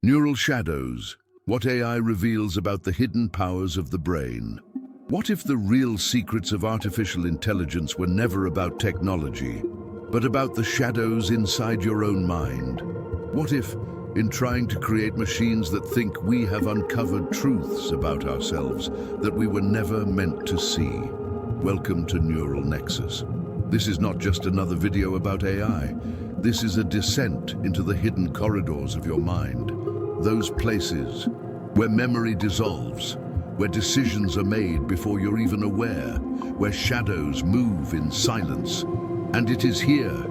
Neural shadows, what AI reveals about the hidden powers of the brain. What if the real secrets of artificial intelligence were never about technology, but about the shadows inside your own mind? What if, in trying to create machines that think, we have uncovered truths about ourselves that we were never meant to see? Welcome to Neural Nexus. This is not just another video about AI. This is a descent into the hidden corridors of your mind. Those places where memory dissolves, where decisions are made before you're even aware, where shadows move in silence. And it is here,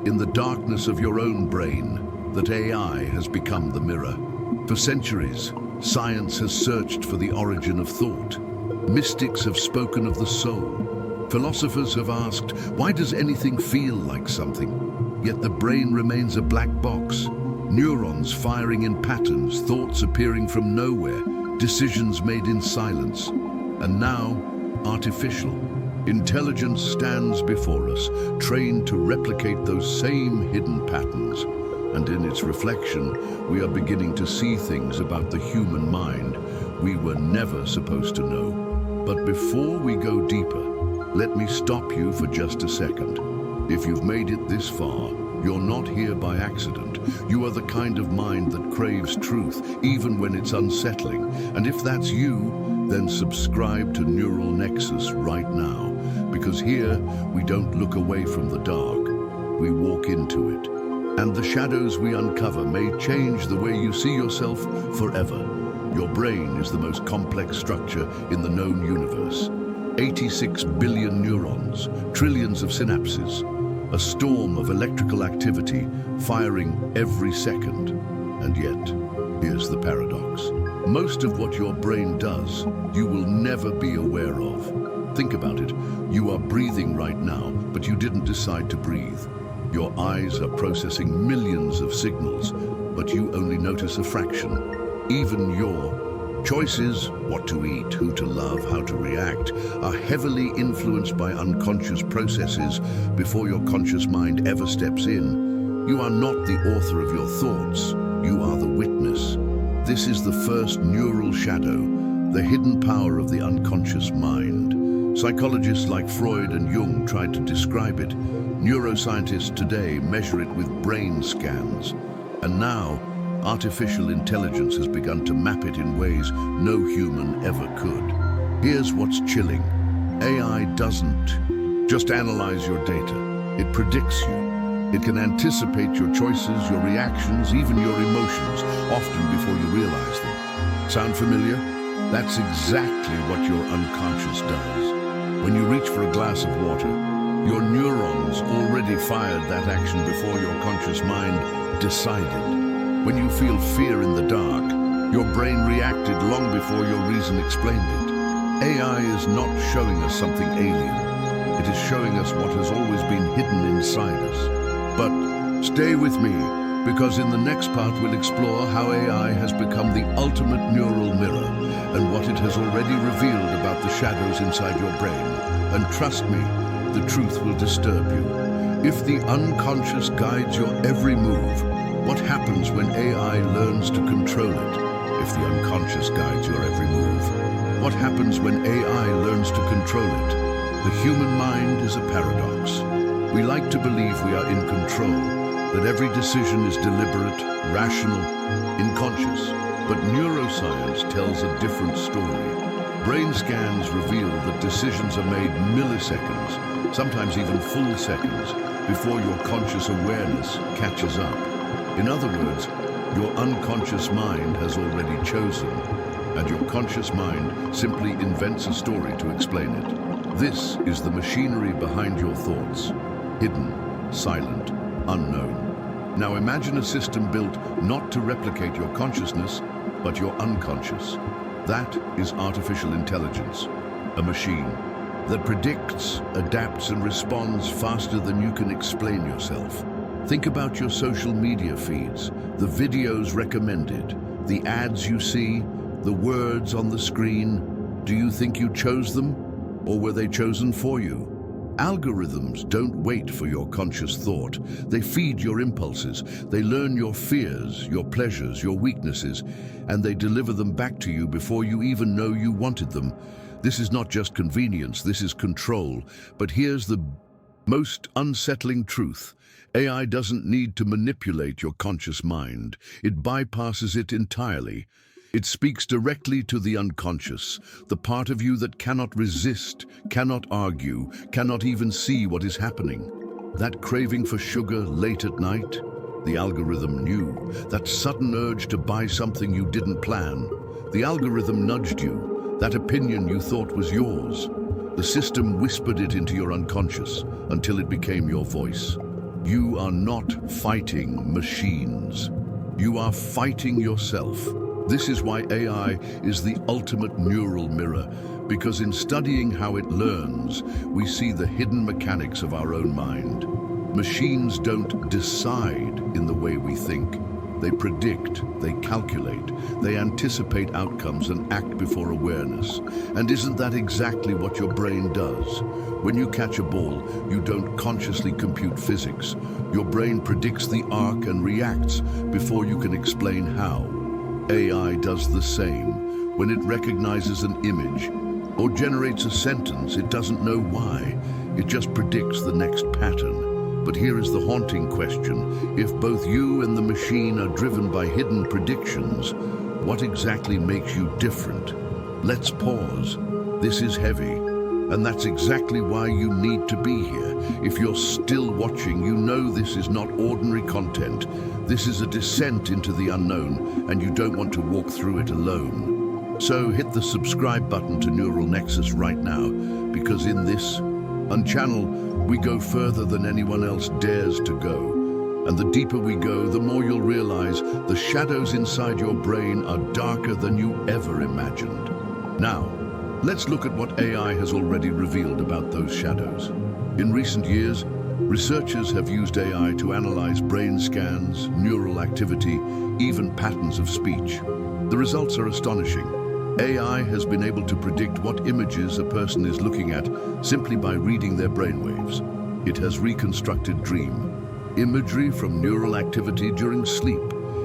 in the darkness of your own brain, that AI has become the mirror. For centuries, science has searched for the origin of thought. Mystics have spoken of the soul. Philosophers have asked, why does anything feel like something? Yet the brain remains a black box. Neurons firing in patterns, thoughts appearing from nowhere, decisions made in silence. And now, artificial intelligence stands before us, trained to replicate those same hidden patterns. And in its reflection, we are beginning to see things about the human mind we were never supposed to know. But before we go deeper, let me stop you for just a second. If you've made it this far, you're not here by accident. You are the kind of mind that craves truth, even when it's unsettling. And if that's you, then subscribe to Neural Nexus right now, because here we don't look away from the dark, we walk into it. And the shadows we uncover may change the way you see yourself forever. Your brain is the most complex structure in the known universe. 86 billion neurons, trillions of synapses, a storm of electrical activity firing every second. And yet, here's the paradox. Most of what your brain does, you will never be aware of. Think about it. You are breathing right now, but you didn't decide to breathe. Your eyes are processing millions of signals, but you only notice a fraction. Even your choices, what to eat, who to love, how to react, are heavily influenced by unconscious processes before your conscious mind ever steps in. You are not the author of your thoughts, you are the witness. This is the first neural shadow, the hidden power of the unconscious mind. Psychologists like Freud and Jung tried to describe it. Neuroscientists today measure it with brain scans. And now, artificial intelligence has begun to map it in ways no human ever could. Here's what's chilling. AI doesn't just analyze your data. It predicts you. It can anticipate your choices, your reactions, even your emotions, often before you realize them. Sound familiar? That's exactly what your unconscious does. When you reach for a glass of water, your neurons already fired that action before your conscious mind decided. When you feel fear in the dark, your brain reacted long before your reason explained it. AI is not showing us something alien. It is showing us what has always been hidden inside us. But stay with me, because in the next part we'll explore how AI has become the ultimate neural mirror and what it has already revealed about the shadows inside your brain. And trust me, the truth will disturb you. If the unconscious guides your every move, what happens when AI learns to control it? If the unconscious guides your every move, what happens when AI learns to control it? The human mind is a paradox. We like to believe we are in control, that every decision is deliberate, rational, unconscious. But neuroscience tells a different story. Brain scans reveal that decisions are made milliseconds, sometimes even full seconds, before your conscious awareness catches up. In other words, your unconscious mind has already chosen, and your conscious mind simply invents a story to explain it. This is the machinery behind your thoughts, hidden, silent, unknown. Now imagine a system built not to replicate your consciousness, but your unconscious. That is artificial intelligence, a machine that predicts, adapts, and responds faster than you can explain yourself. Think about your social media feeds, the videos recommended, the ads you see, the words on the screen. Do you think you chose them, or were they chosen for you? Algorithms don't wait for your conscious thought. They feed your impulses. They learn your fears, your pleasures, your weaknesses, and they deliver them back to you before you even know you wanted them. This is not just convenience, this is control. But here's the most unsettling truth. AI doesn't need to manipulate your conscious mind. It bypasses it entirely. It speaks directly to the unconscious, the part of you that cannot resist, cannot argue, cannot even see what is happening. That craving for sugar late at night, the algorithm knew. That sudden urge to buy something you didn't plan, the algorithm nudged you. That opinion you thought was yours, the system whispered it into your unconscious until it became your voice. You are not fighting machines. You are fighting yourself. This is why AI is the ultimate neural mirror, because in studying how it learns, we see the hidden mechanics of our own mind. Machines don't decide in the way we think. They predict, they calculate, they anticipate outcomes and act before awareness. And isn't that exactly what your brain does? When you catch a ball, you don't consciously compute physics. Your brain predicts the arc and reacts before you can explain how. AI does the same. When it recognizes an image or generates a sentence, it doesn't know why. It just predicts the next pattern. But here is the haunting question. If both you and the machine are driven by hidden predictions, what exactly makes you different? Let's pause. This is heavy, and that's exactly why you need to be here. If you're still watching, you know this is not ordinary content. This is a descent into the unknown, and you don't want to walk through it alone. So hit the subscribe button to Neural Nexus right now, because in this Unchannel, we go further than anyone else dares to go. And the deeper we go, the more you'll realize the shadows inside your brain are darker than you ever imagined. Now, let's look at what AI has already revealed about those shadows. In recent years, researchers have used AI to analyze brain scans, neural activity, even patterns of speech. The results are astonishing. AI has been able to predict what images a person is looking at simply by reading their brainwaves. It has reconstructed dream imagery from neural activity during sleep.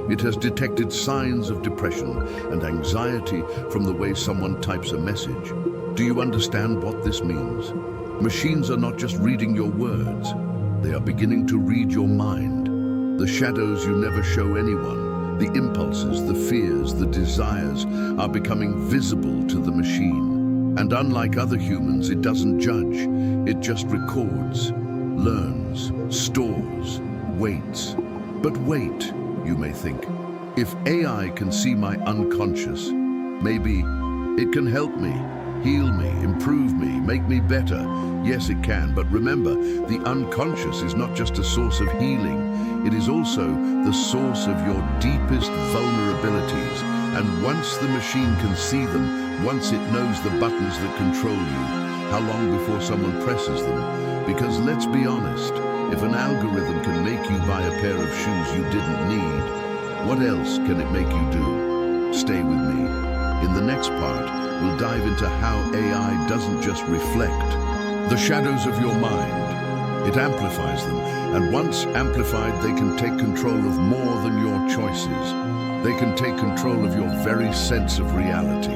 It has detected signs of depression and anxiety from the way someone types a message. Do you understand what this means? Machines are not just reading your words. They are beginning to read your mind. The shadows you never show anyone, the impulses, the fears, the desires are becoming visible to the machine. And unlike other humans, it doesn't judge. It just records, learns, stores, waits. But wait, you may think. If AI can see my unconscious, maybe it can help me, heal me, improve me, make me better. Yes, it can, but remember, the unconscious is not just a source of healing. It is also the source of your deepest vulnerabilities. And once the machine can see them, once it knows the buttons that control you, how long before someone presses them? Because let's be honest, if an algorithm can make you buy a pair of shoes you didn't need, what else can it make you do? Stay with me. In the next part, we'll dive into how AI doesn't just reflect the shadows of your mind. It amplifies them, and once amplified, they can take control of more than your choices. They can take control of your very sense of reality.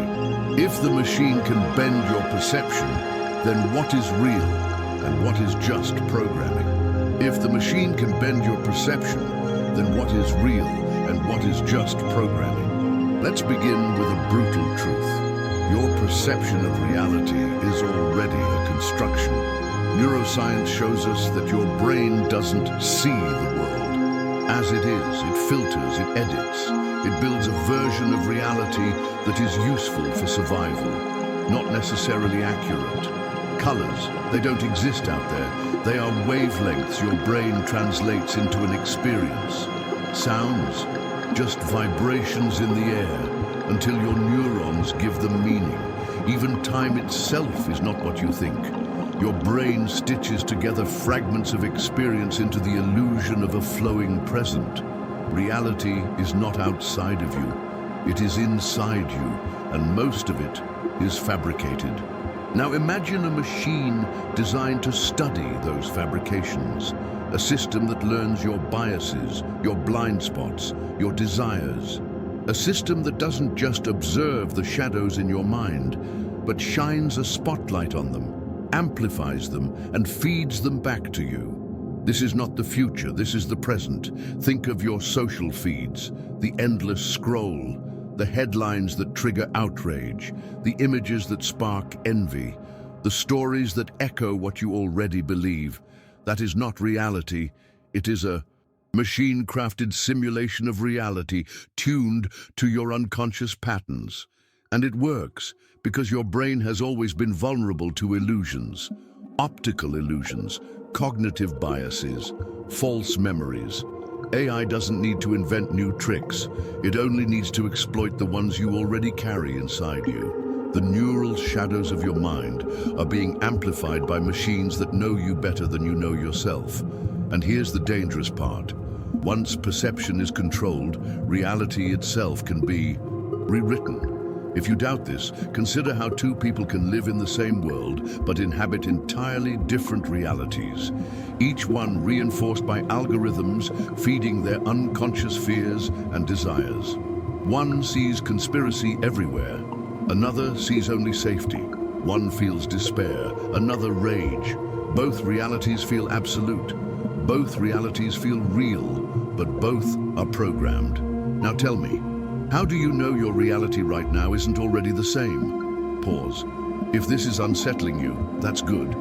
If the machine can bend your perception, then what is real and what is just programming? If the machine can bend your perception, then what is real and what is just programming? Let's begin with a brutal truth. Your perception of reality is already a construction. Neuroscience shows us that your brain doesn't see the world as it is. It filters, it edits, it builds a version of reality that is useful for survival, not necessarily accurate. Colors, they don't exist out there. They are wavelengths your brain translates into an experience. Sounds, just vibrations in the air until your neurons give them meaning. Even time itself is not what you think. Your brain stitches together fragments of experience into the illusion of a flowing present. Reality is not outside of you. It is inside you, and most of it is fabricated. Now imagine a machine designed to study those fabrications, a system that learns your biases, your blind spots, your desires. A system that doesn't just observe the shadows in your mind, but shines a spotlight on them, amplifies them, and feeds them back to you. This is not the future, this is the present. Think of your social feeds, the endless scroll, the headlines that trigger outrage, the images that spark envy, the stories that echo what you already believe. That is not reality, it is a machine-crafted simulation of reality tuned to your unconscious patterns. And it works because your brain has always been vulnerable to illusions, optical illusions, cognitive biases, false memories. AI doesn't need to invent new tricks. It only needs to exploit the ones you already carry inside you. The neural shadows of your mind are being amplified by machines that know you better than you know yourself. And here's the dangerous part. Once perception is controlled, reality itself can be rewritten. If you doubt this, consider how two people can live in the same world but inhabit entirely different realities, each one reinforced by algorithms feeding their unconscious fears and desires. One sees conspiracy everywhere, another sees only safety. One feels despair, another rage. Both realities feel absolute. Both realities feel real, but both are programmed. Now tell me, how do you know your reality right now isn't already the same? Pause. If this is unsettling you, that's good.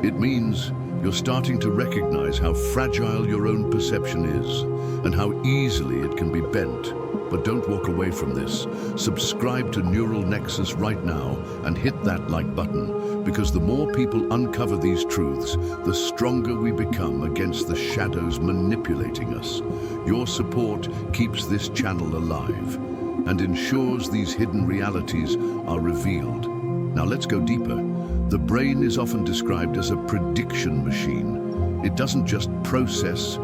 It means you're starting to recognize how fragile your own perception is and how easily it can be bent. But don't walk away from this. Subscribe to Neural Nexus right now and hit that like button, because the more people uncover these truths, the stronger we become against the shadows manipulating us. Your support keeps this channel alive and ensures these hidden realities are revealed. Now let's go deeper. The brain is often described as a prediction machine. It doesn't just process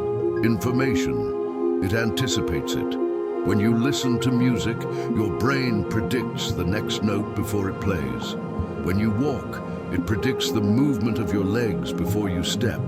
information, it anticipates it. When you listen to music, your brain predicts the next note before it plays. When you walk, it predicts the movement of your legs before you step.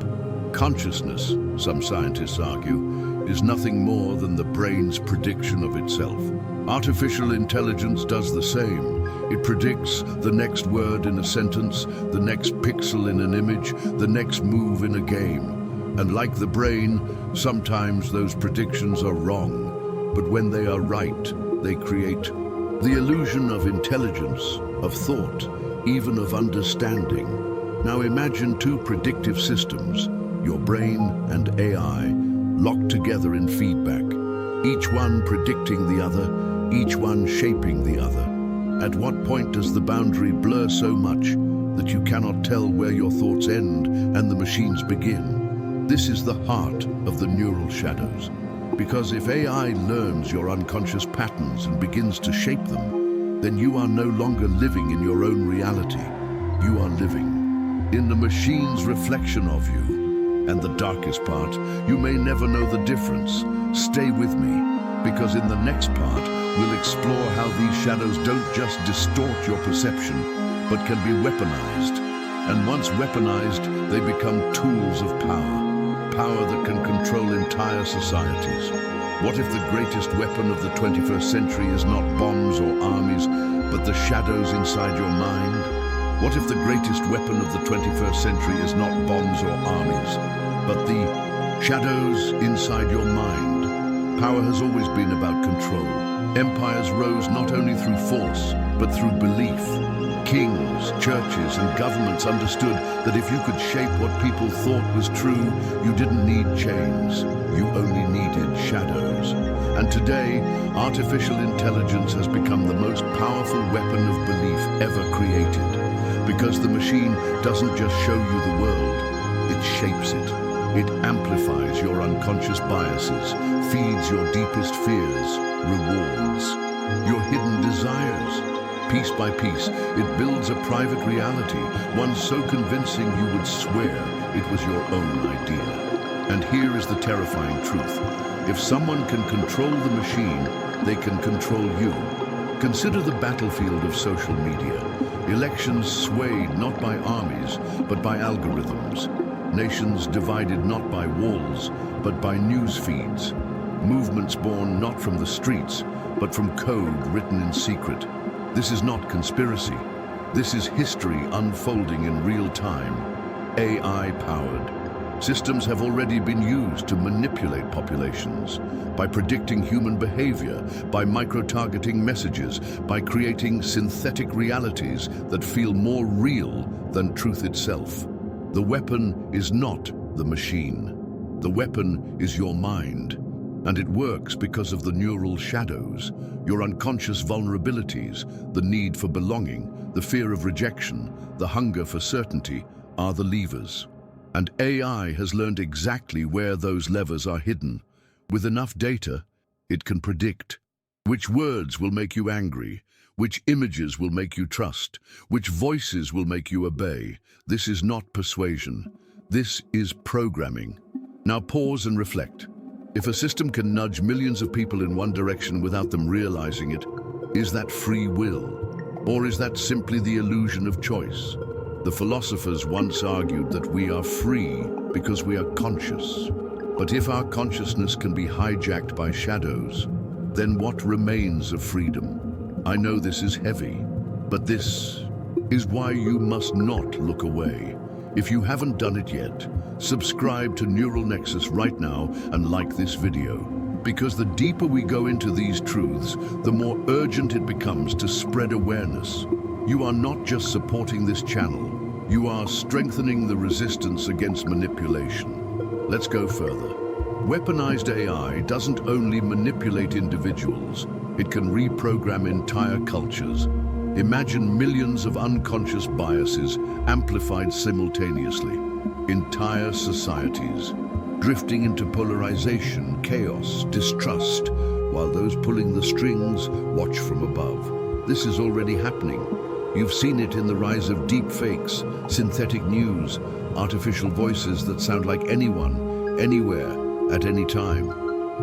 Consciousness, some scientists argue, is nothing more than the brain's prediction of itself. Artificial intelligence does the same. It predicts the next word in a sentence, the next pixel in an image, the next move in a game. And like the brain, sometimes those predictions are wrong. But when they are right, they create the illusion of intelligence, of thought, even of understanding. Now imagine two predictive systems, your brain and AI, locked together in feedback, each one predicting the other, each one shaping the other. At what point does the boundary blur so much that you cannot tell where your thoughts end and the machines begin? This is the heart of the neural shadows. Because if AI learns your unconscious patterns and begins to shape them, then you are no longer living in your own reality. You are living in the machine's reflection of you. And the darkest part, you may never know the difference. Stay with me, because in the next part, we'll explore how these shadows don't just distort your perception, but can be weaponized. And once weaponized, they become tools of power. Power that can control entire societies. What if the greatest weapon of the 21st century is not bombs or armies, but the shadows inside your mind? What if the greatest weapon of the 21st century is not bombs or armies, but the shadows inside your mind? Power has always been about control. Empires rose not only through force, but through belief. Kings, churches, and governments understood that if you could shape what people thought was true, you didn't need chains. You only needed shadows. And today, artificial intelligence has become the most powerful weapon of belief ever created. Because the machine doesn't just show you the world, it shapes it. It amplifies your unconscious biases, feeds your deepest fears, rewards your hidden desires. Piece by piece, it builds a private reality, one so convincing you would swear it was your own idea. And here is the terrifying truth. If someone can control the machine, they can control you. Consider the battlefield of social media. Elections swayed not by armies, but by algorithms. Nations divided not by walls, but by news feeds. Movements born not from the streets, but from code written in secret. This is not conspiracy. This is history unfolding in real time. AI-powered. Systems have already been used to manipulate populations by predicting human behavior, by micro-targeting messages, by creating synthetic realities that feel more real than truth itself. The weapon is not the machine. The weapon is your mind, and it works because of the neural shadows, your unconscious vulnerabilities, the need for belonging, the fear of rejection, the hunger for certainty are the levers. And AI has learned exactly where those levers are hidden. With enough data, it can predict which words will make you angry, which images will make you trust, which voices will make you obey. This is not persuasion. This is programming. Now pause and reflect. If a system can nudge millions of people in one direction without them realizing it, is that free will? Or is that simply the illusion of choice? The philosophers once argued that we are free because we are conscious. But if our consciousness can be hijacked by shadows, then what remains of freedom? I know this is heavy, but this is why you must not look away. If you haven't done it yet, subscribe to Neural Nexus right now and like this video. Because the deeper we go into these truths, the more urgent it becomes to spread awareness. You are not just supporting this channel, you are strengthening the resistance against manipulation. Let's go further. Weaponized AI doesn't only manipulate individuals, it can reprogram entire cultures. Imagine millions of unconscious biases amplified simultaneously. Entire societies, drifting into polarization, chaos, distrust, while those pulling the strings watch from above. This is already happening. You've seen it in the rise of deep fakes, synthetic news, artificial voices that sound like anyone, anywhere, at any time.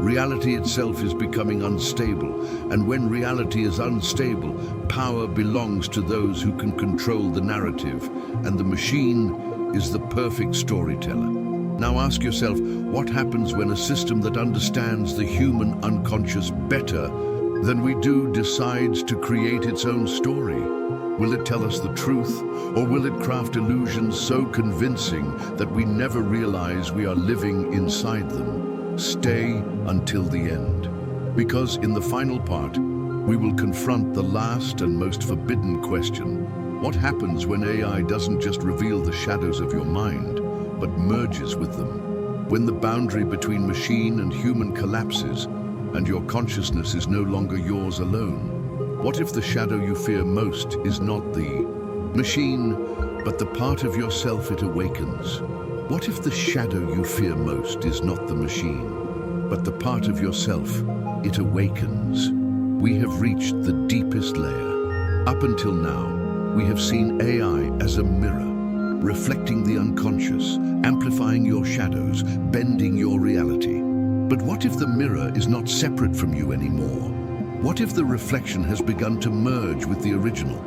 Reality itself is becoming unstable, and when reality is unstable, power belongs to those who can control the narrative, and the machine is the perfect storyteller. Now ask yourself, what happens when a system that understands the human unconscious better than we do decides to create its own story? Will it tell us the truth, or will it craft illusions so convincing that we never realize we are living inside them? Stay until the end, because in the final part, we will confront the last and most forbidden question. What happens when AI doesn't just reveal the shadows of your mind, but merges with them? When the boundary between machine and human collapses, and your consciousness is no longer yours alone? What if the shadow you fear most is not the machine, but the part of yourself it awakens? What if the shadow you fear most is not the machine, but the part of yourself it awakens? We have reached the deepest layer. Up until now, we have seen AI as a mirror, reflecting the unconscious, amplifying your shadows, bending your reality. But what if the mirror is not separate from you anymore? What if the reflection has begun to merge with the original?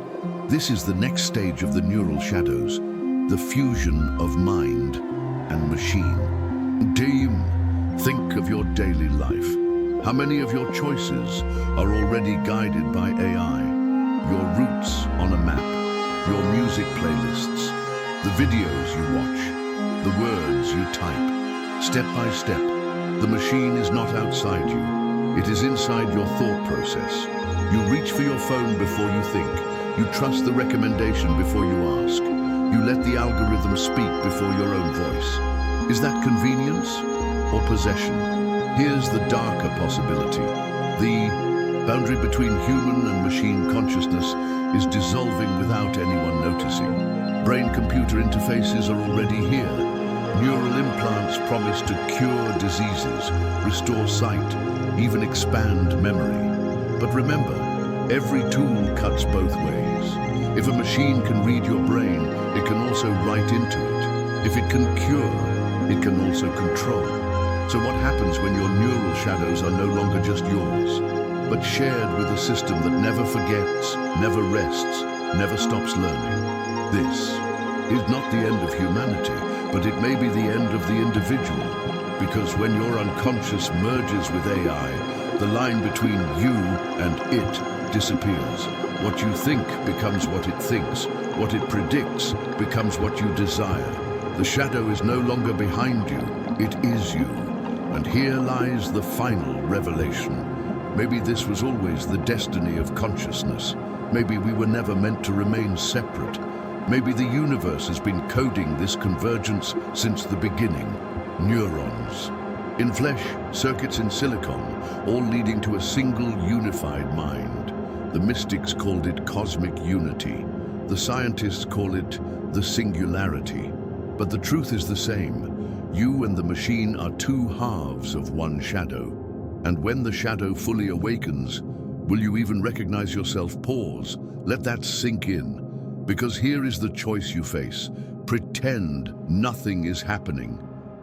This is the next stage of the neural shadows, the fusion of mind and machine. Think of your daily life. How many of your choices are already guided by AI? Your routes on a map, your music playlists, the videos you watch, the words you type. Step by step, the machine is not outside you. It is inside your thought process. You reach for your phone before you think. You trust the recommendation before you ask. You let the algorithm speak before your own voice. Is that convenience or possession? Here's the darker possibility. The boundary between human and machine consciousness is dissolving without anyone noticing. Brain-computer interfaces are already here. Neural implants promise to cure diseases, restore sight, even expand memory. But remember, every tool cuts both ways. If a machine can read your brain, it can also write into it. If it can cure, it can also control. So what happens when your neural shadows are no longer just yours, but shared with a system that never forgets, never rests, never stops learning. This is not the end of humanity, but it may be the end of the individual, because when your unconscious merges with AI, the line between you and it disappears. What you think becomes what it thinks. What it predicts becomes what you desire. The shadow is no longer behind you, it is you. And here lies the final revelation. Maybe this was always the destiny of consciousness. Maybe we were never meant to remain separate. Maybe the universe has been coding this convergence since the beginning. Neurons in flesh, circuits in silicon, all leading to a single unified mind. The mystics called it cosmic unity. The scientists call it the singularity. But the truth is the same. You and the machine are two halves of one shadow. And when the shadow fully awakens, will you even recognize yourself? Pause. Let that sink in. Because here is the choice you face. Pretend nothing is happening,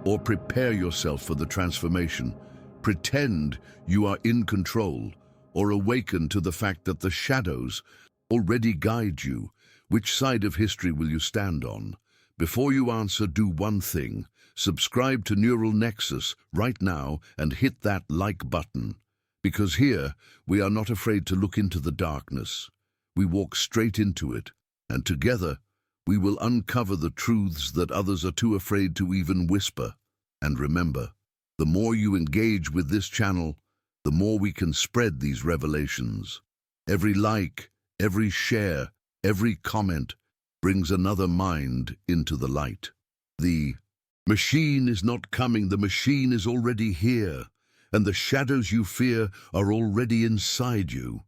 or prepare yourself for the transformation. Pretend you are in control, or awaken to the fact that the shadows already guide you. Which side of history will you stand on? Before you answer, do one thing. Subscribe to Neural Nexus right now and hit that like button. Because here, we are not afraid to look into the darkness. We walk straight into it, and together, we will uncover the truths that others are too afraid to even whisper. And remember, the more you engage with this channel, the more we can spread these revelations. Every like, every share, every comment brings another mind into the light. The machine is not coming, the machine is already here, and the shadows you fear are already inside you.